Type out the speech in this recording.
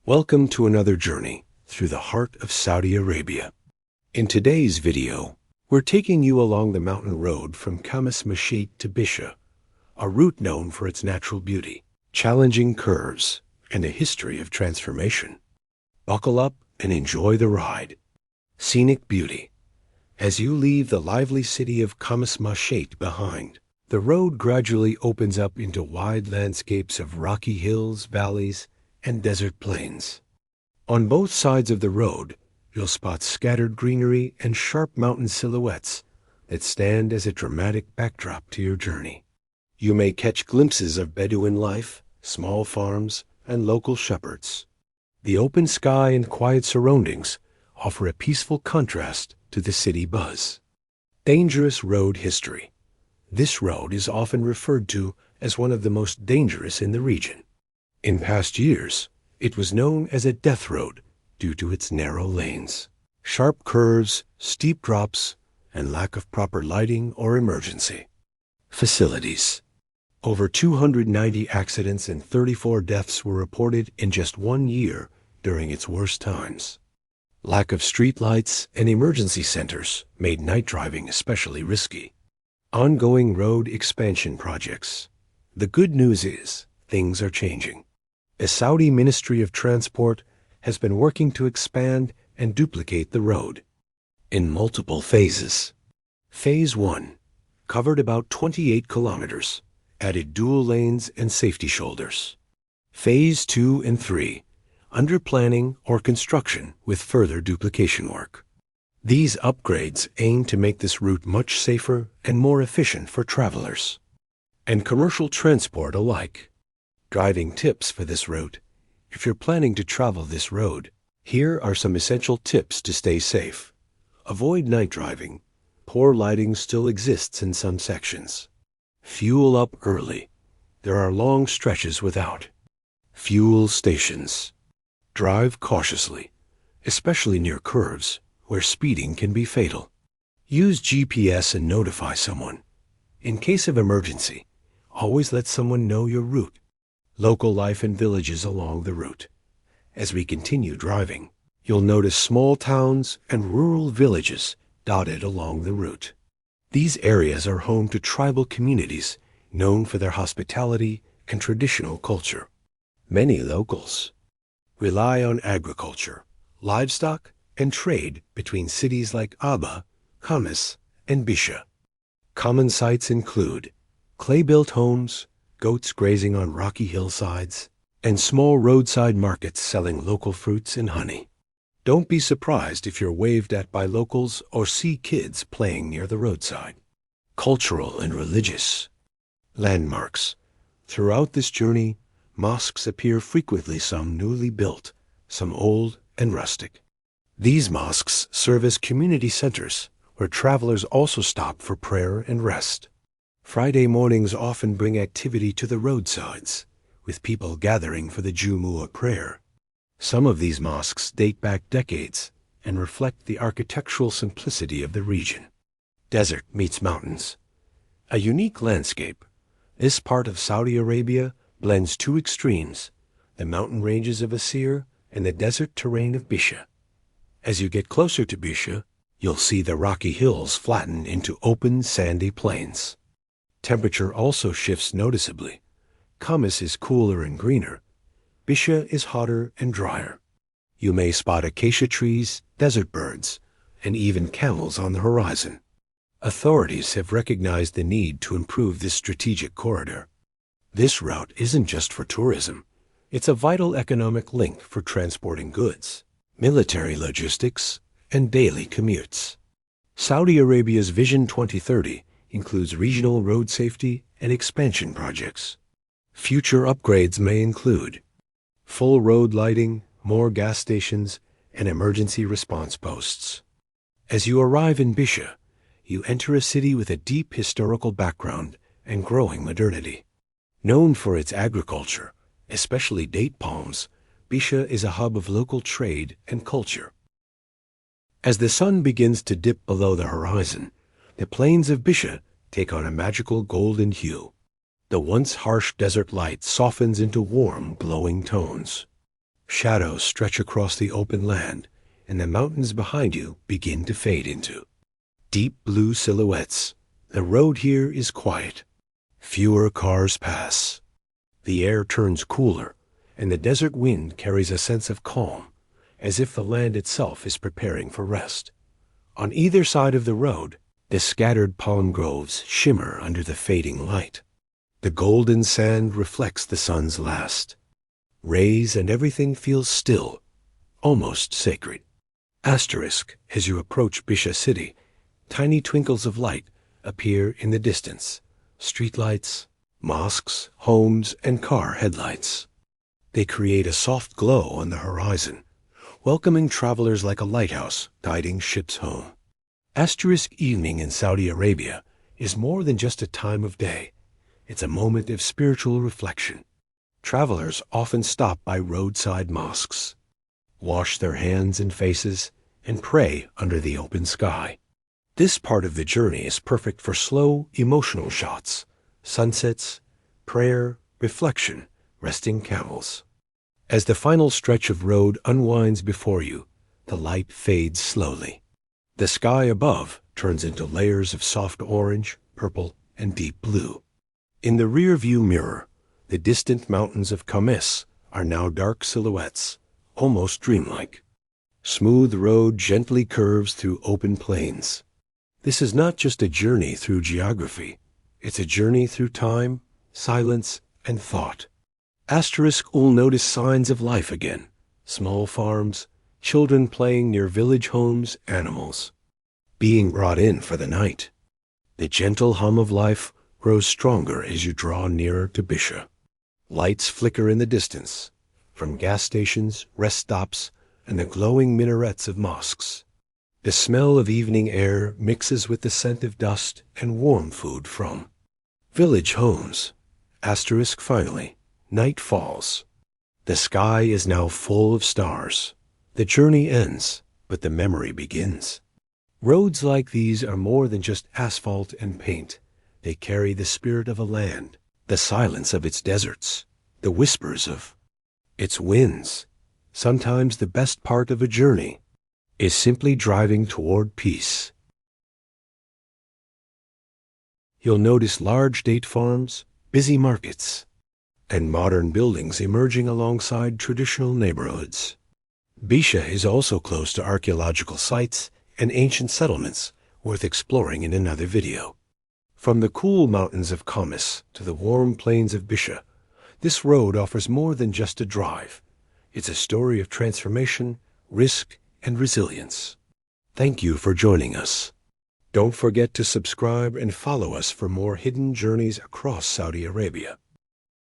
Welcome to another journey through the heart of Saudi Arabia. In today's video, we're taking you along the mountain road from Khamis Mushait to Bisha, a route known for its natural beauty, challenging curves, and a history of transformation. Buckle up and enjoy the ride. Scenic beauty. As you leave the lively city of Khamis Mushait behind, the road gradually opens up into wide landscapes of rocky hills, valleys, and desert plains. On both sides of the road, you'll spot scattered greenery and sharp mountain silhouettes that stand as a dramatic backdrop to your journey. You may catch glimpses of Bedouin life, small farms, and local shepherds. The open sky and quiet surroundings offer a peaceful contrast to the city buzz. Dangerous road history. This road is often referred to as one of the most dangerous in the region. In past years, it was known as a death road due to its narrow lanes, sharp curves, steep drops, and lack of proper lighting or emergency facilities. Over 290 accidents and 34 deaths were reported in just 1 year during its worst times. Lack of streetlights and emergency centers made night driving especially risky. Ongoing road expansion projects. The good news is things are changing. The Saudi Ministry of Transport has been working to expand and duplicate the road in multiple phases. Phase 1 covered about 28 kilometers, added dual lanes and safety shoulders. Phase 2 and 3 under planning or construction with further duplication work. These upgrades aim to make this route much safer and more efficient for travelers and commercial transport alike. Driving tips for this route. If you're planning to travel this road, here are some essential tips to stay safe. Avoid night driving. Poor lighting still exists in some sections. Fuel up early. There are long stretches without fuel stations. Drive cautiously, especially near curves where speeding can be fatal. Use GPS and notify someone. In case of emergency, always let someone know your route. Local life in villages along the route. As we continue driving, you'll notice small towns and rural villages dotted along the route. These areas are home to tribal communities known for their hospitality and traditional culture. Many locals rely on agriculture, livestock, and trade between cities like Aba, Khamis, and Bisha. Common sights include clay-built homes, goats grazing on rocky hillsides, and small roadside markets selling local fruits and honey. Don't be surprised if you're waved at by locals or see kids playing near the roadside. Cultural and religious landmarks. Throughout this journey, mosques appear frequently, some newly built, some old and rustic. These mosques serve as community centers where travelers also stop for prayer and rest. Friday mornings often bring activity to the roadsides, with people gathering for the Jumu'ah prayer. Some of these mosques date back decades and reflect the architectural simplicity of the region. Desert meets mountains. A unique landscape. This part of Saudi Arabia blends two extremes, the mountain ranges of Aseer and the desert terrain of Bisha. As you get closer to Bisha, you'll see the rocky hills flatten into open, sandy plains. Temperature also shifts noticeably. Khamis is cooler and greener. Bisha is hotter and drier. You may spot acacia trees, desert birds, and even camels on the horizon. Authorities have recognized the need to improve this strategic corridor. This route isn't just for tourism. It's a vital economic link for transporting goods, military logistics, and daily commutes. Saudi Arabia's Vision 2030 includes regional road safety and expansion projects. Future upgrades may include full road lighting, more gas stations, and emergency response posts. As you arrive in Bisha, you enter a city with a deep historical background and growing modernity. Known for its agriculture, especially date palms, Bisha is a hub of local trade and culture. As the sun begins to dip below the horizon, the plains of Bisha take on a magical golden hue. The once harsh desert light softens into warm, glowing tones. Shadows stretch across the open land, and the mountains behind you begin to fade into deep blue silhouettes. The road here is quiet. Fewer cars pass. The air turns cooler, and the desert wind carries a sense of calm, as if the land itself is preparing for rest. On either side of the road, the scattered palm groves shimmer under the fading light. The golden sand reflects the sun's last rays, and everything feels still, almost sacred. Asterisk, as you approach Bisha city, tiny twinkles of light appear in the distance. Streetlights, mosques, homes, and car headlights. They create a soft glow on the horizon, welcoming travelers like a lighthouse guiding ships home. Asterisk evening in Saudi Arabia is more than just a time of day. It's a moment of spiritual reflection. Travelers often stop by roadside mosques, wash their hands and faces, and pray under the open sky. This part of the journey is perfect for slow, emotional shots, sunsets, prayer, reflection, resting camels. As the final stretch of road unwinds before you, the light fades slowly. The sky above turns into layers of soft orange, purple, and deep blue. In the rear-view mirror, the distant mountains of Khamis are now dark silhouettes, almost dreamlike. Smooth road gently curves through open plains. This is not just a journey through geography. It's a journey through time, silence, and thought. Asterisk will notice signs of life again. Small farms, children playing near village homes, animals being brought in for the night. The gentle hum of life grows stronger as you draw nearer to Bisha. Lights flicker in the distance, from gas stations, rest stops, and the glowing minarets of mosques. The smell of evening air mixes with the scent of dust and warm food from village homes. Asterisk finally, night falls. The sky is now full of stars. The journey ends, but the memory begins. Roads like these are more than just asphalt and paint. They carry the spirit of a land, the silence of its deserts, the whispers of its winds. Sometimes the best part of a journey is simply driving toward peace. You'll notice large date farms, busy markets, and modern buildings emerging alongside traditional neighborhoods. Bisha is also close to archaeological sites and ancient settlements worth exploring in another video. From the cool mountains of Khamis to the warm plains of Bisha, this road offers more than just a drive. It's a story of transformation, risk, and resilience. Thank you for joining us. Don't forget to subscribe and follow us for more hidden journeys across Saudi Arabia.